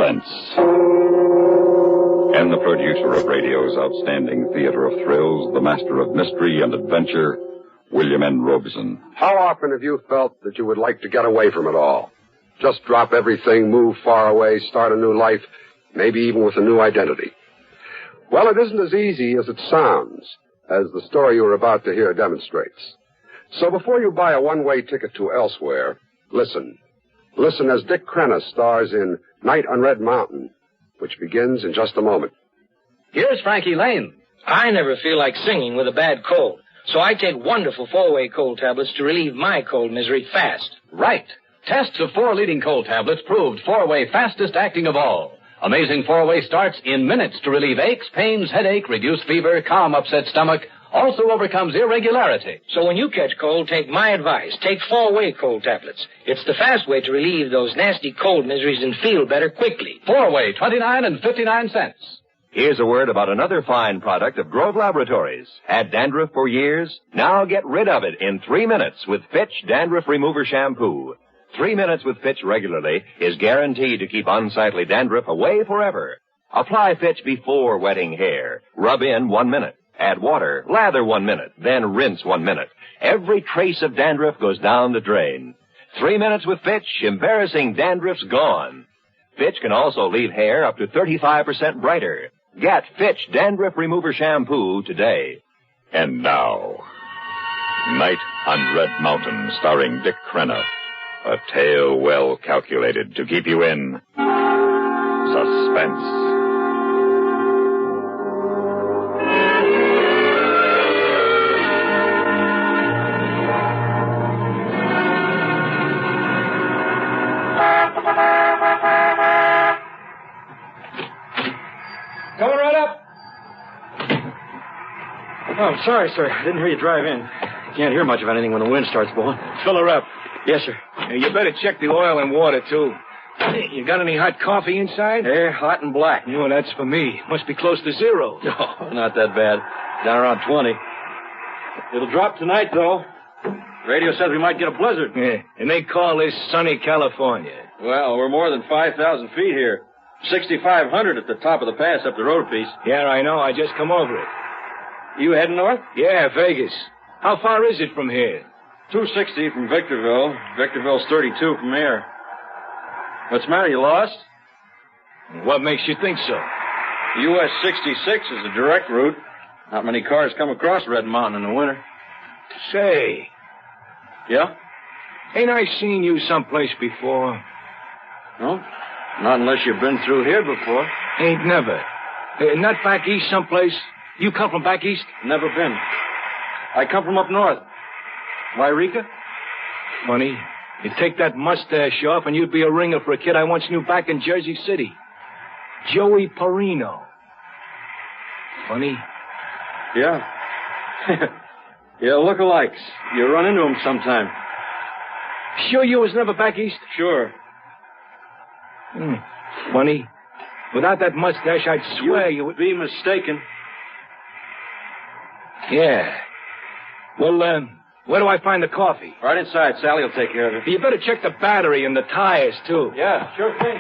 Suspense. And the producer of radio's outstanding theater of thrills, the master of mystery and adventure, William N. Robeson. How often have you felt that you would like to get away from it all? Just drop everything, move far away, start a new life, maybe even with a new identity. Well, it isn't as easy as it sounds, as the story you're about to hear demonstrates. So before you buy a one-way ticket to elsewhere, listen. Listen as Dick Crenna stars in Night on Red Mountain, which begins in just a moment. Here's Frankie Lane. I never feel like singing with a bad cold, so I take wonderful four-way cold tablets to relieve my cold misery fast. Right. Tests of 4 leading cold tablets proved four-way fastest acting of all. Amazing four-way starts in minutes to relieve aches, pains, headache, reduce fever, calm upset stomach, also overcomes irregularity. So when you catch cold, take my advice. Take four-way cold tablets. It's the fast way to relieve those nasty cold miseries and feel better quickly. Four-way, 29 and 59 cents. Here's a word about another fine product of Grove Laboratories. Had dandruff for years? Now get rid of it in 3 minutes with Fitch Dandruff Remover Shampoo. 3 minutes with Fitch regularly is guaranteed to keep unsightly dandruff away forever. Apply Fitch before wetting hair. Rub in 1 minute. Add water. Lather 1 minute. Then rinse 1 minute. Every trace of dandruff goes down the drain. 3 minutes with Fitch, embarrassing dandruff's gone. Fitch can also leave hair up to 35% brighter. Get Fitch Dandruff Remover Shampoo today. And now, Night on Red Mountain, starring Dick Crenna. A tale well calculated to keep you in suspense. Coming right up. Oh, I'm sorry, sir. I didn't hear you drive in. You can't hear much of anything when the wind starts blowing. Fill her up. Yes, sir. You better check the oil and water, too. You got any hot coffee inside? Yeah, hot and black. Oh, that's for me. Must be close to zero. No, not that bad. Down around 20. It'll drop tonight, though. Radio says we might get a blizzard. Yeah, and they call this sunny California. Well, we're more than 5,000 feet here. 6,500 at the top of the pass up the road a piece. Yeah, I know. I just come over it. You heading north? Yeah, Vegas. How far is it from here? 260 from Victorville. Victorville's 32 from here. What's the matter? You lost? What makes you think so? US 66 is a direct route. Not many cars come across Red Mountain in the winter. Say. Yeah? Ain't I seen you someplace before? No? Not unless you've been through here before. Ain't never. Not back east someplace? You come from back east? Never been. I come from up north. Wairika? Funny. You take that mustache off and you'd be a ringer for a kid I once knew back in Jersey City. Joey Perino. Funny. Yeah. Yeah, look-alikes. You run into them sometime. Sure you was never back east? Sure. Funny. Without that mustache, I'd swear you would be mistaken. Yeah. Well, where do I find the coffee? Right inside. Sally will take care of it. You better check the battery and the tires, too. Yeah, sure thing.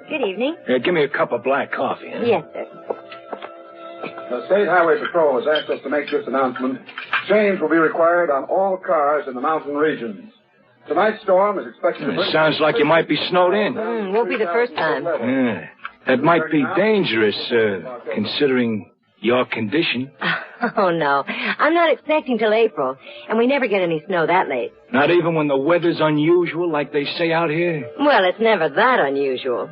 Good evening. Give me a cup of black coffee. Huh? Yes, sir. The State Highway Patrol has asked us to make this announcement. Change will be required on all cars in the mountain regions. Tonight's storm is expected to... It sounds like you might be snowed in. Won't be the first time. Yeah. That might be dangerous, considering your condition. Oh, no. I'm not expecting till April, and we never get any snow that late. Not even when the weather's unusual, like they say out here? Well, it's never that unusual.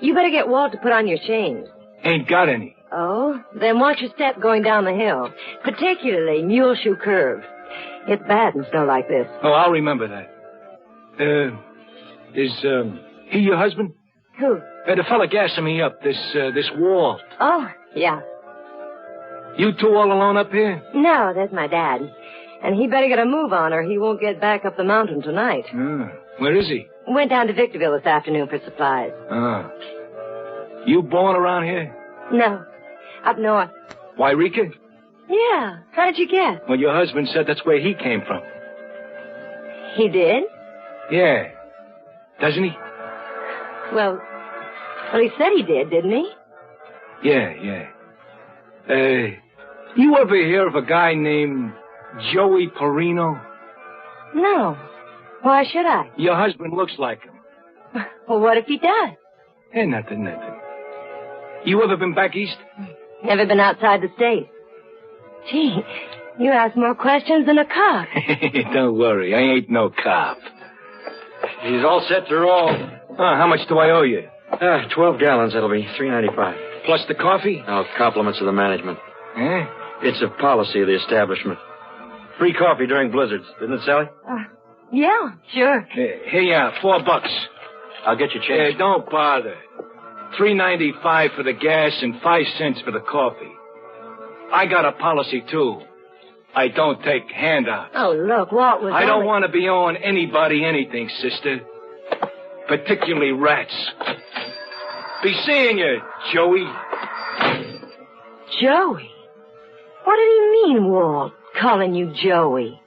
You better get Walt to put on your chains. Ain't got any. Oh? Then watch your step going down the hill, particularly Mule Shoe Curve. It's bad in snow like this. Oh, I'll remember that. Is he your husband? Who? The fella gassing me up, this Walt. Oh, yeah. You two all alone up here? No, that's my dad. And he better get a move on or he won't get back up the mountain tonight. Where is he? Went down to Victorville this afternoon for supplies. You born around here? No, up north. Wairika? Yeah, how did you guess? Well, your husband said that's where he came from. He did? Yeah. Doesn't he? Well, he said he did, didn't he? Yeah. You ever hear of a guy named Joey Perino? No. Why should I? Your husband looks like him. Well, what if he does? Hey, nothing. You ever been back east? Never been outside the state. Gee, you ask more questions than a cop. Don't worry, I ain't no cop. He's all set to roll. How much do I owe you? 12 gallons, that'll be $3.95. Plus the coffee? Oh, compliments of the management. Eh? It's a policy of the establishment. Free coffee during blizzards, isn't it, Sally? Yeah, sure. Here, $4. I'll get you change. Don't bother. $3.95 for the gas and 5 cents for the coffee. I got a policy, too. I don't take handouts. Oh, look, Walt was... I don't want to be owing anybody anything, sister. Particularly rats. Be seeing you, Joey. Joey? What did he mean, Walt, calling you Joey?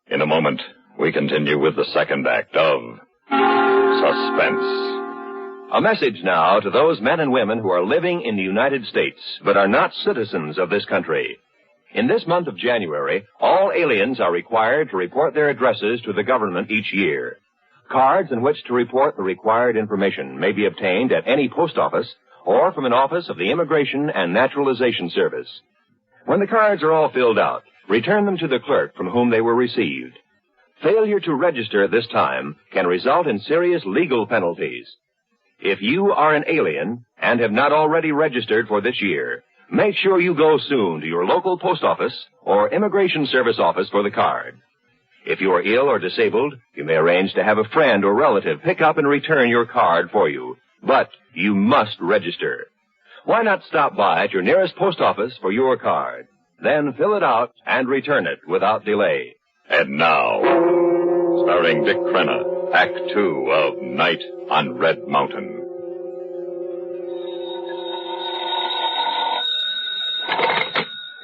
In a moment, we continue with the second act of Suspense. A message now to those men and women who are living in the United States but are not citizens of this country. In this month of January, all aliens are required to report their addresses to the government each year. Cards in which to report the required information may be obtained at any post office or from an office of the Immigration and Naturalization Service. When the cards are all filled out, return them to the clerk from whom they were received. Failure to register at this time can result in serious legal penalties. If you are an alien and have not already registered for this year, make sure you go soon to your local post office or Immigration Service office for the card. If you are ill or disabled, you may arrange to have a friend or relative pick up and return your card for you. But you must register. Why not stop by at your nearest post office for your card? Then fill it out and return it without delay. And now, starring Dick Crenna, Act 2 of Night on Red Mountain.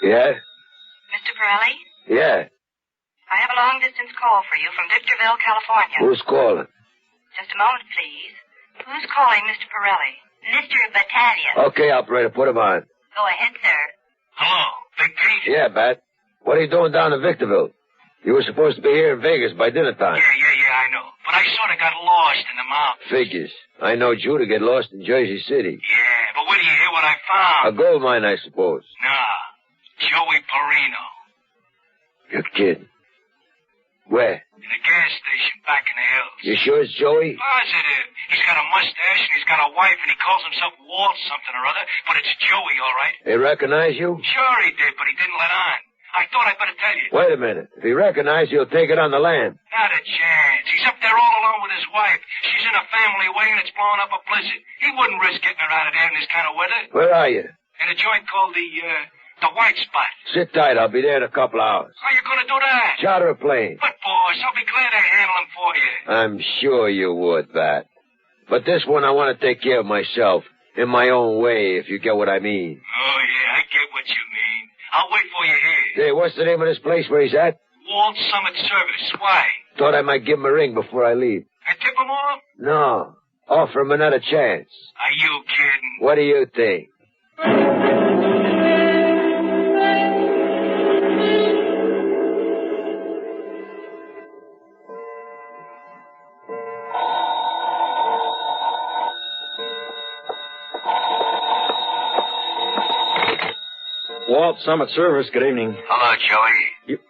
Yeah? Mr. Pirelli? Yeah. I have a long-distance call for you from Victorville, California. Who's calling? Just a moment, please. Who's calling Mr. Pirelli? Mr. Battalion. Okay, operator, put him on. Go ahead, sir. Hello, Big Pete? Yeah, Bat. What are you doing down in Victorville? You were supposed to be here in Vegas by dinner time. Yeah, I know. But I sort of got lost in the mountains. Figures. I know you to get lost in Jersey City. Yeah, but wait till you hear what I found. A gold mine, I suppose. Nah, Joey Perino. You're kidding. Where? In a gas station back in the hills. You sure it's Joey? Positive. He's got a mustache and he's got a wife and he calls himself Walt something or other, but it's Joey, all right. They recognize you? Sure he did, but he didn't let on. I thought I'd better tell you. Wait a minute. If he recognized you, he'll take it on the land. Not a chance. He's up there all alone with his wife. She's in a family way and it's blowing up a blizzard. He wouldn't risk getting her out of there in this kind of weather. Where are you? In a joint called the White Spot. Sit tight. I'll be there in a couple hours. How you gonna do that? Charter a plane. But, boss, I'll be glad to handle him for you. I'm sure you would, Bat. But this one I want to take care of myself. In my own way, if you get what I mean. Oh, yeah, I get what you mean. I'll wait for you here. Hey, what's the name of this place where he's at? Walt Summit Service. Why? Thought I might give him a ring before I leave. And tip him off? No. Offer him another chance. Are you kidding? What do you think? Walt Summit Service, good evening. Hello, Joey.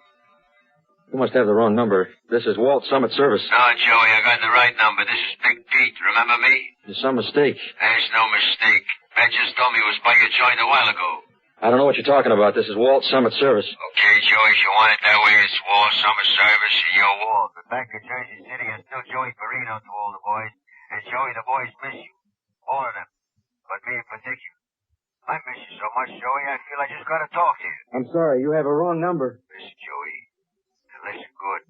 You must have the wrong number. This is Walt Summit Service. No, Joey, I got the right number. This is Big Pete. Remember me? There's some mistake. There's no mistake. Ben just told me it was by your joint a while ago. I don't know what you're talking about. This is Walt Summit Service. Okay, Joey, if you want it that way, it's Walt Summit Service and you're Walt. But back to Jersey City, I'm still Joey Perino to all the boys. And Joey, the boys miss you. All of them. But me in particular. I miss you so much, Joey, I feel I just gotta talk to you. I'm sorry, you have a wrong number. Listen, Joey. Listen good.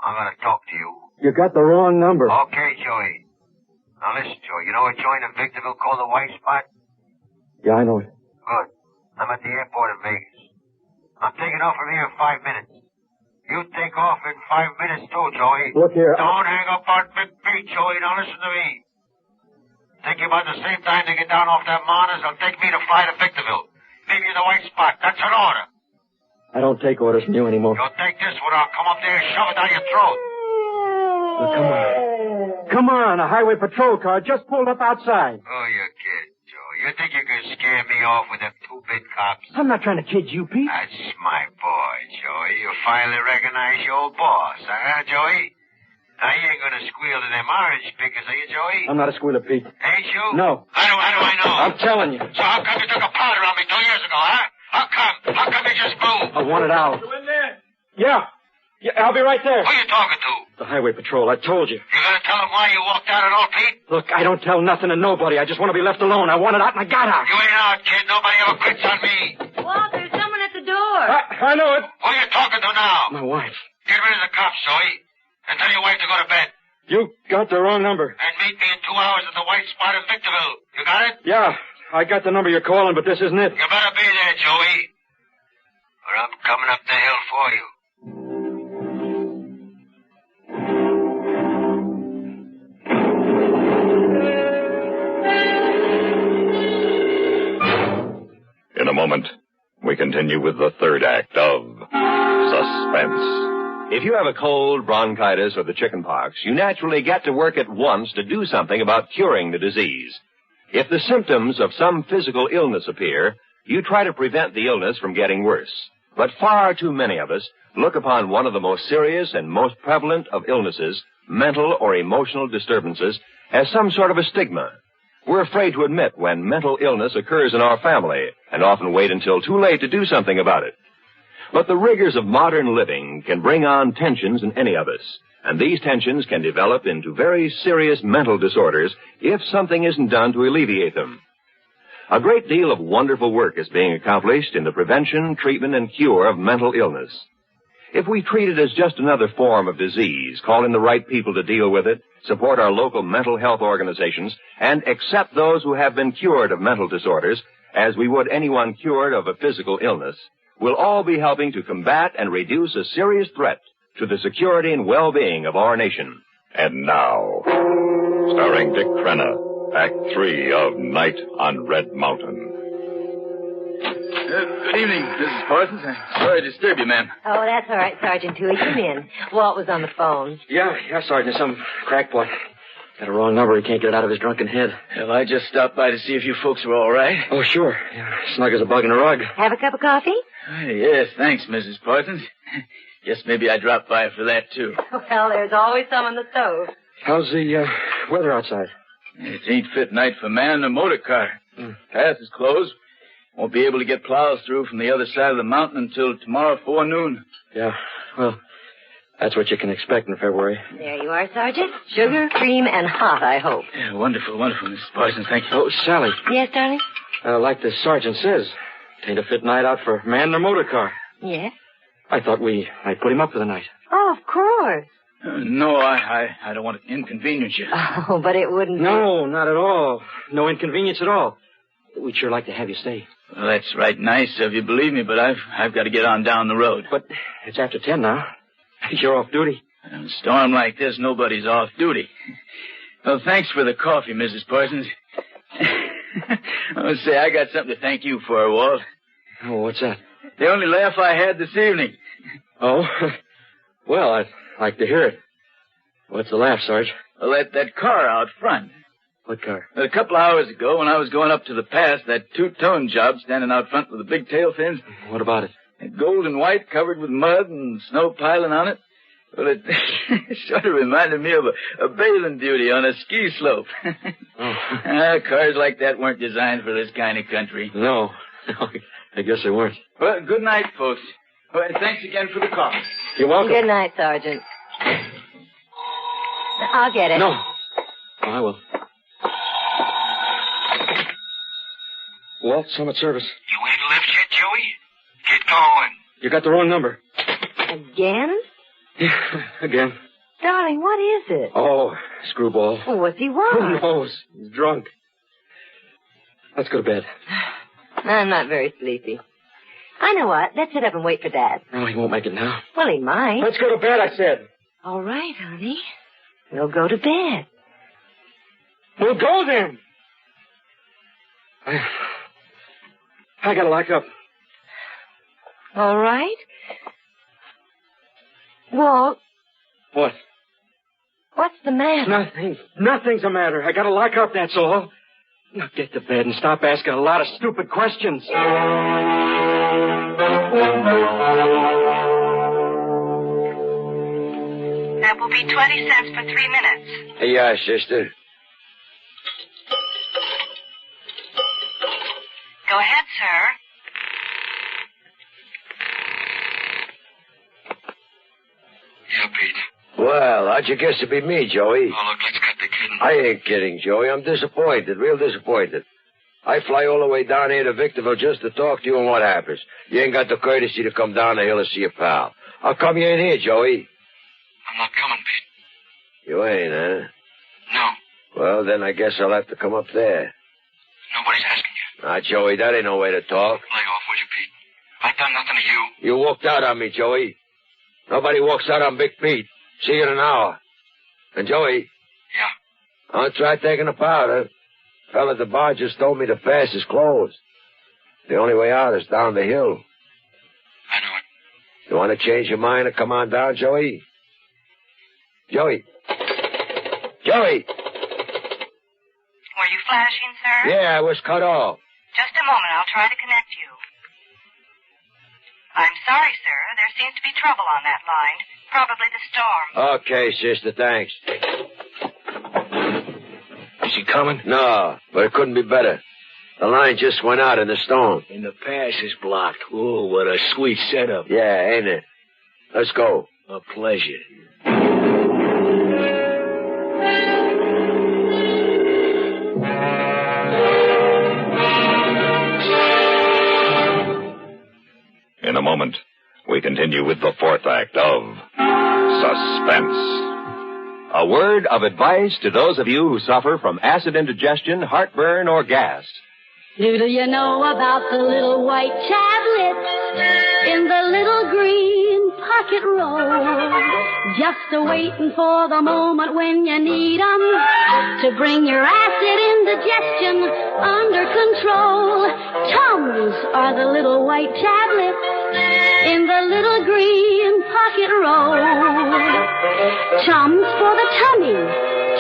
I'm gonna talk to you. You got the wrong number. Okay, Joey. Now listen, Joey. You know a joint in Victorville called the White Spot? Yeah, I know it. Good. I'm at the airport in Vegas. I'm taking off from here in 5 minutes. You take off in 5 minutes too, Joey. Look here. Don't hang up on Big Pete, Joey. Now listen to me. Take you about the same time to get down off that mountain as it'll take me to fly to Victorville. Leave you in the white spot. That's an order. I don't take orders from you anymore. You'll take this one. I'll come up there and shove it down your throat. Well, come on. Come on. A highway patrol car just pulled up outside. Oh, you're kidding, Joe. You think you can scare me off with them two big cops? I'm not trying to kid you, Pete. That's my boy, Joey. You finally recognize your old boss, huh, Joey? Now, you ain't gonna squeal to them orange pickers, are you, Joey? I'm not a squealer, Pete. Ain't you? No. How do I know? I'm telling you. So how come you took a powder on me 2 years ago, huh? How come you just moved? I wanted out. You in there? Yeah, I'll be right there. Who you talking to? The highway patrol, I told you. You gonna tell them why you walked out at all, Pete? Look, I don't tell nothing to nobody. I just want to be left alone. I want it out, and I got out. You ain't out, kid. Nobody ever quits on me. Walt, there's someone at the door. I know it. Who you talking to now? My wife. Get rid of the cops, Joey. And tell your wife to go to bed. You got the wrong number. And meet me in 2 hours at the white spot in Victorville. You got it? Yeah, I got the number you're calling, but this isn't it. You better be there, Joey. Or I'm coming up the hill for you. In a moment, we continue with the third act of Suspense. If you have a cold, bronchitis, or the chickenpox, you naturally get to work at once to do something about curing the disease. If the symptoms of some physical illness appear, you try to prevent the illness from getting worse. But far too many of us look upon one of the most serious and most prevalent of illnesses, mental or emotional disturbances, as some sort of a stigma. We're afraid to admit when mental illness occurs in our family and often wait until too late to do something about it. But the rigors of modern living can bring on tensions in any of us, and these tensions can develop into very serious mental disorders if something isn't done to alleviate them. A great deal of wonderful work is being accomplished in the prevention, treatment, and cure of mental illness. If we treat it as just another form of disease, call in the right people to deal with it, support our local mental health organizations, and accept those who have been cured of mental disorders as we would anyone cured of a physical illness, we'll all be helping to combat and reduce a serious threat to the security and well-being of our nation. And now, starring Dick Crenna, Act 3 of Night on Red Mountain. Good evening, Mrs. Parsons. Sorry to disturb you, ma'am. Oh, that's all right, Sergeant Toohey. Come in. Walt was on the phone. Yeah, Sergeant. Some crackpot. Got a wrong number. He can't get it out of his drunken head. Well, I just stopped by to see if you folks were all right. Oh, sure. Yeah, snug as a bug in a rug. Have a cup of coffee? Yes, thanks, Mrs. Parsons. Guess maybe I dropped by for that, too. Well, there's always some on the stove. How's the weather outside? It ain't fit night for man or motor car. Path is closed. Won't be able to get plows through from the other side of the mountain until tomorrow forenoon. Yeah, well, that's what you can expect in February. There you are, Sergeant. Sugar, cream, and hot, I hope. Yeah, wonderful, Mrs. Parsons. Thank you. Oh, Sally. Yes, darling? Like the sergeant says, it ain't a fit night out for man nor motor car. Yes? I thought we might put him up for the night. Oh, of course. No, I don't want to inconvenience you. Oh, but it wouldn't... No, not at all. No inconvenience at all. We'd sure like to have you stay. Well, that's right nice of you, believe me, but I've got to get on down the road. But it's after 10 now. You're off duty. In a storm like this, nobody's off duty. Well, thanks for the coffee, Mrs. Parsons. I'll say I got something to thank you for, Walt. Oh, what's that? The only laugh I had this evening. Oh? Well, I'd like to hear it. What's the laugh, Sarge? Well, that car out front. What car? A couple of hours ago, when I was going up to the pass, that two-tone job standing out front with the big tail fins. What about it? Gold and white, covered with mud and snow piling on it. Well, it sort of reminded me of a bathing beauty on a ski slope. Cars like that weren't designed for this kind of country. No, I guess they weren't. Well, good night, folks. Well, and thanks again for the call. You're welcome. Good night, Sergeant. I'll get it. No. I will. Walt, some at service. You ain't left yet, Joey? Get going. You got the wrong number. Again? Again. Darling, what is it? Oh, screwball. What's he want? Who knows? He's drunk. Let's go to bed. I'm not very sleepy. I know what. Let's sit up and wait for Dad. No, he won't make it now. Well, he might. Let's go to bed, I said. All right, honey. We'll go to bed. We'll go then. I gotta lock up. All right. Walt. What? What's the matter? Nothing. Nothing's the matter. I gotta lock up, that's all. Now get to bed and stop asking a lot of stupid questions. That will be 20 cents for 3 minutes. Yeah, sister. Go ahead, sir. Yeah, Pete. Well, how'd you guess it'd be me, Joey? Oh, look, let's cut the kidding. I ain't kidding, Joey. I'm disappointed, real disappointed. I fly all the way down here to Victorville just to talk to you, and what happens? You ain't got the courtesy to come down the hill to see your pal. How come you ain't here, Joey? I'm not coming, Pete. You ain't, huh? No. Well, then I guess I'll have to come up there. Nobody's asking you. Joey, that ain't no way to talk. Lay off, will you, Pete? I done nothing to you. You walked out on me, Joey. Nobody walks out on Big Pete. See you in an hour. And, Joey. Yeah? Don't try taking the powder. Fella at the bar just told me the pass is closed. The only way out is down the hill. I know it. You want to change your mind and come on down, Joey? Joey. Joey! Were you flashing, sir? Yeah, I was cut off. Just a moment. I'll try to connect you. I'm sorry, sir. There seems to be trouble on that line. Probably the storm. Okay, sister, thanks. Is he coming? No, but it couldn't be better. The line just went out in the storm. And the pass is blocked. Oh, what a sweet setup. Yeah, ain't it? Let's go. A pleasure. In a moment, we continue with the fourth act of Suspense. A word of advice to those of you who suffer from acid indigestion, heartburn, or gas. Do you know about the little white tablets in the little green pocket roll? Just a-waiting for the moment when you need 'em to bring your acid indigestion under control. Tums are the little white tablets in the little green pocket roll. Tums for the tummy,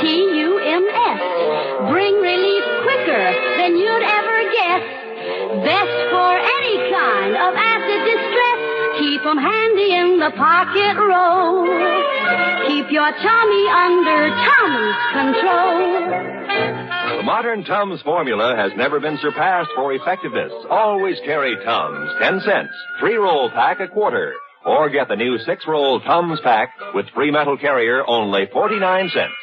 Tums. Bring relief quicker than you'd ever guess. Best for any kind of acid distress. Keep 'em handy in the pocket roll. Keep your tummy under Tums control. The modern Tums formula has never been surpassed for effectiveness. Always carry Tums, 10 cents, 3-roll pack a quarter. Or get the new 6-roll Tums pack with free metal carrier, only 49 cents.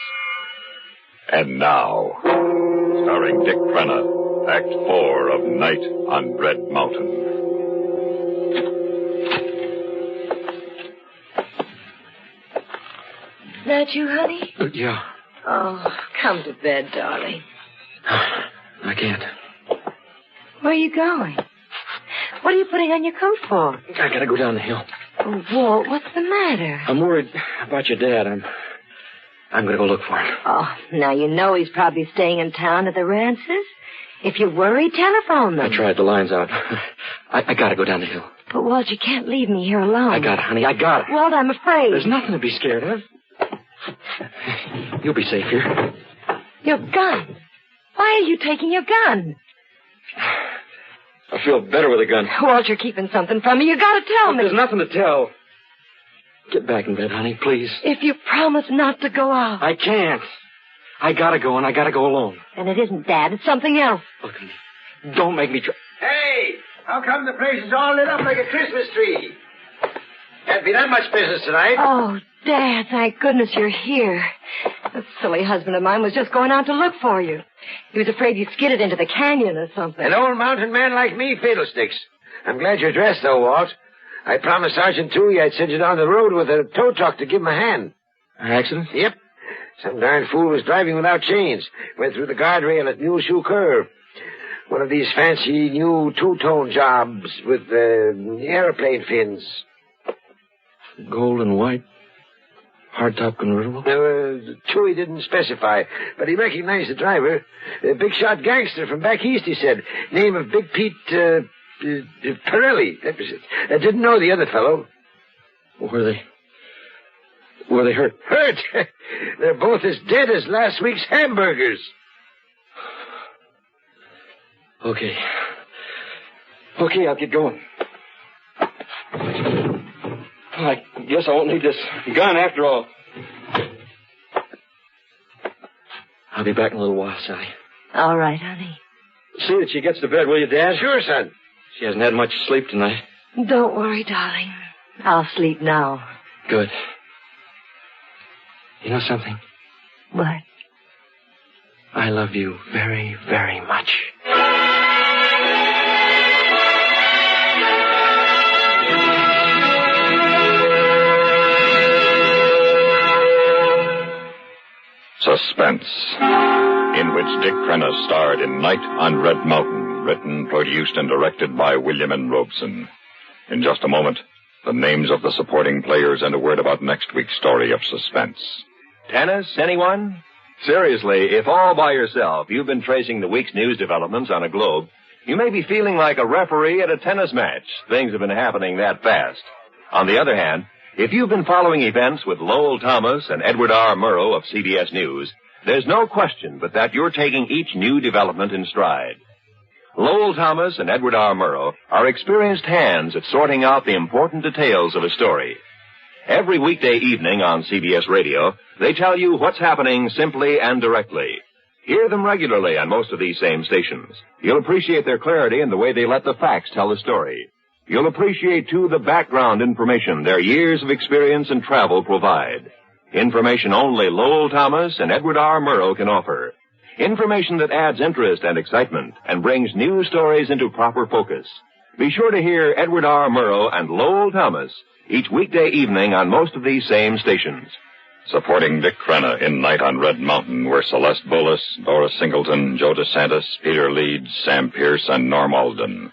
And now, starring Dick Crenna, Act 4 of Night on Red Mountain. That you, honey? Yeah. Oh, come to bed, darling. I can't. Where are you going? What are you putting on your coat for? I gotta go down the hill. Oh, Walt, what's the matter? I'm worried about your dad. I'm gonna go look for him. Oh, now you know he's probably staying in town at the Rances. If you're worried, telephone them. I tried. The line's out. I gotta go down the hill. But, Walt, you can't leave me here alone. I got it, honey. I got it. Walt, I'm afraid. There's nothing to be scared of. You'll be safe here. Your gun. Why are you taking your gun? I feel better with a gun. Walt, you're keeping something from me. You gotta tell me. There's nothing to tell. Get back in bed, honey, please. If you promise not to go out. I can't. I gotta go, and I gotta go alone. And it isn't Dad. It's something else. Look, honey, don't make me try. Hey, how come the place is all lit up like a Christmas tree? Can't be that much business tonight. Oh, Dad, thank goodness you're here. That silly husband of mine was just going out to look for you. He was afraid you'd skidded into the canyon or something. An old mountain man like me, fiddlesticks. I'm glad you're dressed, though, Walt. I promised Sergeant Toohey I'd send you down the road with a tow truck to give him a hand. An accident? Yep. Some darn fool was driving without chains. Went through the guardrail at Mule Shoe Curve. One of these fancy new two-tone jobs with airplane fins. Gold and white. Hardtop convertible? Chewy didn't specify, but he recognized the driver. A big-shot gangster from back east, he said. Name of Big Pete Pirelli. That was it. I didn't know the other fellow. Were they hurt? Hurt? They're both as dead as last week's hamburgers. Okay, I'll get going. I guess I won't need this gun after all. I'll be back in a little while, Sally. All right, honey. See that she gets to bed, will you, Dad? Sure, son. She hasn't had much sleep tonight. Don't worry, darling. I'll sleep now. Good. You know something? What? I love you very, very much. Suspense, in which Dick Crenna starred in Night on Red Mountain, written, produced, and directed by William N. Robeson. In just a moment, the names of the supporting players and a word about next week's story of Suspense. Tennis, anyone? Seriously, if all by yourself you've been tracing the week's news developments on a globe, you may be feeling like a referee at a tennis match. Things have been happening that fast. On the other hand, if you've been following events with Lowell Thomas and Edward R. Murrow of CBS News, there's no question but that you're taking each new development in stride. Lowell Thomas and Edward R. Murrow are experienced hands at sorting out the important details of a story. Every weekday evening on CBS Radio, they tell you what's happening simply and directly. Hear them regularly on most of these same stations. You'll appreciate their clarity in the way they let the facts tell the story. You'll appreciate, too, the background information their years of experience and travel provide. Information only Lowell Thomas and Edward R. Murrow can offer. Information that adds interest and excitement and brings news stories into proper focus. Be sure to hear Edward R. Murrow and Lowell Thomas each weekday evening on most of these same stations. Supporting Dick Crenna in Night on Red Mountain were Celeste Bullis, Dora Singleton, Joe DeSantis, Peter Leeds, Sam Pierce, and Norm Alden.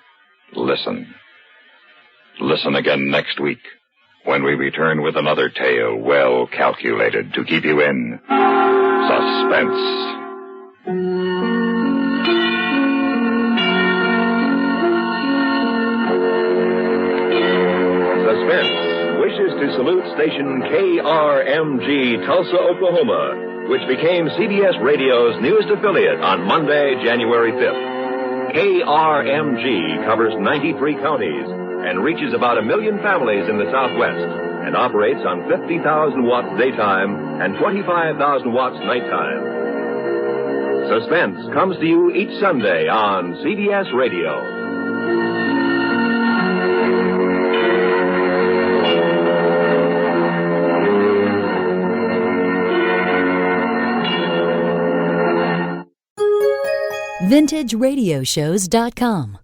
Listen. Listen again next week when we return with another tale well calculated to keep you in suspense. Suspense wishes to salute station KRMG Tulsa, Oklahoma, which became CBS Radio's newest affiliate on Monday, January 5th. KRMG covers 93 counties and reaches about 1 million families in the Southwest and operates on 50,000 watts daytime and 25,000 watts nighttime. Suspense comes to you each Sunday on CBS Radio. VintageRadioshows.com